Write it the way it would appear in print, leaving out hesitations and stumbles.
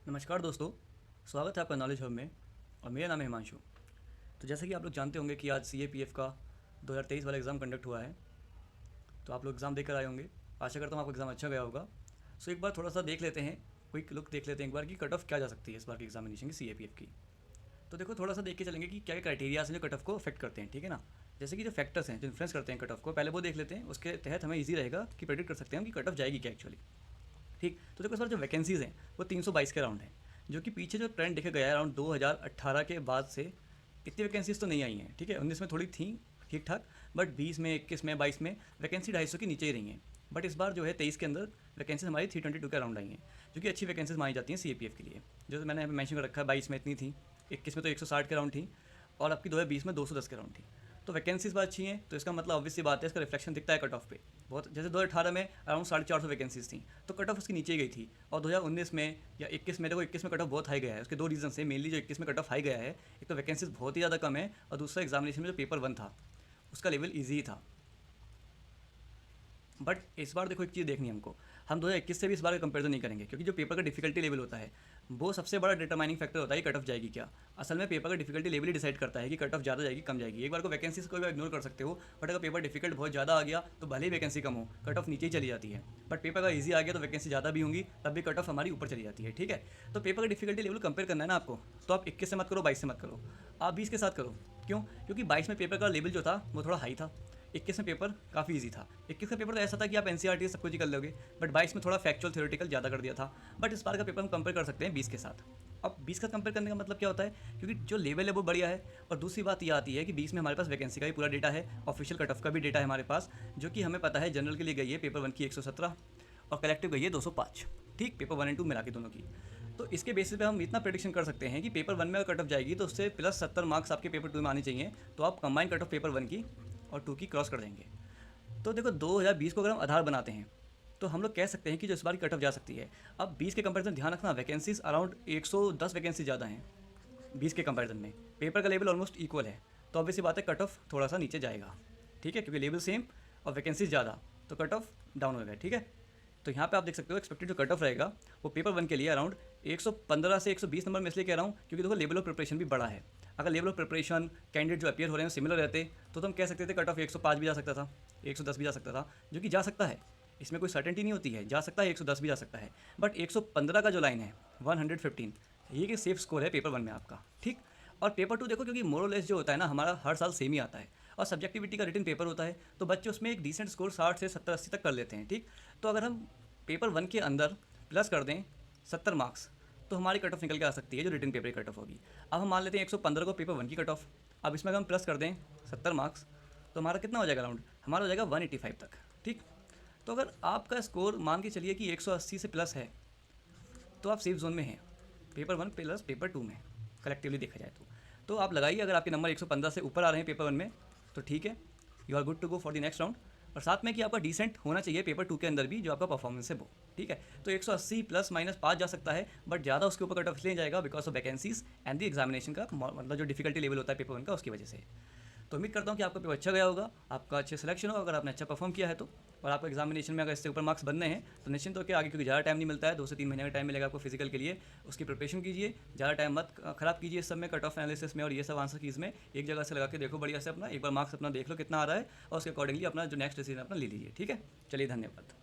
नमस्कार दोस्तों, स्वागत है आपका नॉलेज हब में। और मेरा नाम है हिमांशु। तो जैसा कि आप लोग जानते होंगे कि आज CAPF का 2023 वाला एग्ज़ाम कंडक्ट हुआ है। तो आप लोग एग्ज़ाम देकर आए होंगे। आशा करता हूँ आपका एग्ज़ाम अच्छा गया होगा। सो एक बार थोड़ा सा देख लेते हैं, क्विक लुक देख लेते हैं एक बार कि कट ऑफ क्या जा सकती है इस बार की एग्जामिनेशन की CAPF की। तो देखो, थोड़ा सा देख के चलेंगे कि क्या क्राइटेरियाज हैं जो कट ऑफ को अफेक्ट करते हैं, ठीक है ना। जैसे कि जो फैक्टर्स हैं जो इन्फ्लुएंस करते हैं कट ऑफ को, पहले वो देख लेते हैं। उसके तहत हमें ईजी रहेगा कि प्रेडिक्ट कर सकते हैं हम कि कट ऑफ जाएगी क्या एक्चुअली। ठीक, तो देखो सर, जो वैकेंसीज़ हैं वो 322 के अराउंड है, जो कि पीछे जो ट्रेंड देखा गया है अराउंड 2018 के बाद से इतनी वैकेंसीज तो नहीं आई हैं। ठीक है, 19 में थोड़ी थी ठीक ठाक, बट 20 में, 21 में, 22 में वैकेंसी 250 के नीचे ही रही हैं। बट इस बार जो है 23 के अंदर वैकेंसीज हमारी 322 के अराउंड आई हैं, जो कि अच्छी वैकेंसीज मानी जाती हैं CAPF के लिए। जो मैंने मेंशन कर रखा है, 22 में इतनी थी, 21 में तो 160 के अराउंड थी, और आपकी 2020 में 210 के अराउंड थी। तो वैकेंसीज बहुत अच्छी हैं, तो इसका मतलब ऑब्वियस सी बात है, इसका रिफ्लेक्शन दिखता है कट ऑफ पे बहुत। जैसे 2018 में अराउंड 450 वैकेंसीज थी, तो कट ऑफ उसकी नीचे गई थी। और 2019 में या 21 में, देखो 21 में कट ऑफ बहुत हाई गया है। उसके दो रीजन है मेनली। जो 21 में कट ऑफ हाई गया है, एक तो वैकेंसीज बहुत ही ज़्यादा कम है, और दूसरा एग्जामिनेशन में जो पेपर 1 था उसका लेवल ईजी था। बट इस बार देखो, एक चीज़ देखनी है हमको, हम 2021 से भी इस बार का कंपेरिजन नहीं करेंगे, क्योंकि जो पेपर का डिफिकल्टी लेवल होता है वो सबसे बड़ा डिटरमाइनिंग फैक्टर होता है कि कट ऑफ जाएगी क्या। असल में पेपर का डिफिकल्टी लेवल ही डिसाइड करता है कि कट ऑफ ज़्यादा जाएगी कम जाएगी। एक बार को वैकेंसी को भी इग्नोर कर सकते हो, बट अगर पेपर डिफिकल्ट बहुत ज़्यादा आ गया तो भले ही वैकेंसी कम हो, कट ऑफ नीचे ही चली जाती है। बट पेपर का ईजी आ गया तो वैकेंसी ज़्यादा भी होंगी, तब भी कट ऑफ हमारी ऊपर चली जाती है। ठीक है, तो पेपर का डिफिकल्टी लेवल कंपेयर करना है ना आपको, तो आप 21 से मत करो, 22 से मत करो, आप 20 के साथ करो। क्यों? क्योंकि 22 में पेपर का लेवल जो था वो थोड़ा हाई था, 21 में पेपर काफ़ी इजी था। 21 का पेपर तो ऐसा था कि आप NCERT सब कुछ ही कर लोगे, बट 22 में थोड़ा फैक्चुअल थ्योरेटिकल ज़्यादा कर दिया था। बट इस बार का पेपर हम कंपेयर कर सकते हैं 20 के साथ। अब 20 का कंपेयर करने का मतलब क्या होता है, क्योंकि जो लेवल है वो बढ़िया है। और दूसरी बात ये आती है कि 20 में हमारे पास वैकेंसी का भी पूरा डेटा है, ऑफिशियल कट ऑफ का भी डेटा है हमारे पास, जो कि हमें पता है जनरल के लिए गई है पेपर 1 की 117 और कलेक्टिव गई है 205। ठीक, पेपर 1 एंड 2 मिला के दोनों की। तो इसके बेसिस पे हम इतना प्रेडिक्शन कर सकते हैं कि पेपर 1 में अगर कट ऑफ जाएगी तो उससे प्लस 70 मार्क्स आपके पेपर 2 में आने चाहिए, तो आप कंबाइन कट ऑफ पेपर 1 की और 2 की क्रॉस कर देंगे। तो देखो, 2020 को अगर हम आधार बनाते हैं तो हम लोग कह सकते हैं कि जो इस बार की कट ऑफ जा सकती है। अब 20 के कंपैरिजन ध्यान रखना, वैकेंसीज अराउंड 110 वैकेंसी ज़्यादा हैं 20 के कंपैरिजन में। पेपर का लेवल ऑलमोस्ट इक्वल है, तो ऑब्वियस सी बात है कट ऑफ थोड़ा सा नीचे जाएगा। ठीक है, क्योंकि लेवल सेम और वैकेंसीज ज़्यादा, तो कट ऑफ डाउन होगा। ठीक है, तो यहाँ पे आप देख सकते हो एक्सपेक्टेड जो कट ऑफ रहेगा वो पेपर 1 के लिए अराउंड 115 से 120 नंबर में इसलिए कह रहा हूँ क्योंकि देखो लेवल ऑफ प्रिपरेशन भी बड़ा है। अगर लेवल ऑफ प्रिपरेशन कैंडिडेट जो अपीयर हो रहे हैं सिमिलर रहते तो हम कह सकते थे कट ऑफ 105 भी जा सकता था, 110 भी जा सकता था, जो कि जा सकता है। इसमें कोई सर्टेनिटी नहीं होती है, जा सकता है 110 भी जा सकता है। बट 115 का जो लाइन है 115, ये कि सेफ स्कोर है पेपर 1 में आपका। ठीक, और पेपर 2 देखो, क्योंकि मोरलेस जो होता है ना हमारा हर साल सेम ही आता है, और सब्जेक्टिविटी का रिटन पेपर होता है, तो बच्चे उसमें एक डिसेंट स्कोर 60 से 70 80 तक कर लेते हैं। ठीक, तो अगर हम पेपर 1 के अंदर प्लस कर दें 70 मार्क्स, तो हमारी कट ऑफ निकल के आ सकती है जो रिटन पेपर की कट ऑफ होगी। अब हम मान लेते हैं 115 को पेपर 1 की कट ऑफ, अब इसमें अगर हम प्लस कर दें 70 मार्क्स, तो हमारा कितना हो जाएगा राउंड, हमारा हो जाएगा 185 तक। ठीक, तो अगर आपका स्कोर मान के चलिए कि 180 से प्लस है, तो आप सेफ जोन में हैं पेपर 1 प्लस पेपर 2 में, कलेक्टिवली देखा जाए तो आप लगाइए। अगर आपके नंबर 115 से ऊपर आ रहे हैं पेपर 1 में, तो ठीक है, you are good to go for the next round. और साथ में कि आपका डिसेंट होना चाहिए पेपर 2 के अंदर भी जो आपका परफॉर्मेंस है वो। ठीक है, तो 180 प्लस माइनस 5 जा सकता है, बट ज़्यादा उसके ऊपर कट ऑफ इसलिए जाएगा because of vacancies and the examination का, मतलब जो डिफिकल्टी लेवल होता है पेपर 1 का, उसकी वजह से। तो उम्मीद करता हूँ कि आपका पेपर अच्छा गया होगा, आपका अच्छे सिलेक्शन हो अगर आपने अच्छा परफॉर्म किया है तो। और आपको एग्जामिनेशन में अगर इससे ऊपर मार्क्स बनने हैं तो निश्चिंत होकर आगे, क्योंकि ज़्यादा टाइम नहीं मिलता है, 2 से 3 महीने का टाइम मिलेगा आपको फिजिकल के लिए, उसकी प्रिपरेशन कीजिए, ज़्यादा टाइम मत खराब कीजिए इस सब में, कट ऑफ एनालिसिस में और ये सब आंसर कीज़ में। एक जगह से लगा के देखो बढ़िया से अपना, एक बार मार्क्स अपना देख लो कितना आ रहा है, और उसके अकॉर्डिंगली अपना जो नेक्स्ट डिसीजन अपना ले लीजिए। ठीक है, चलिए, धन्यवाद।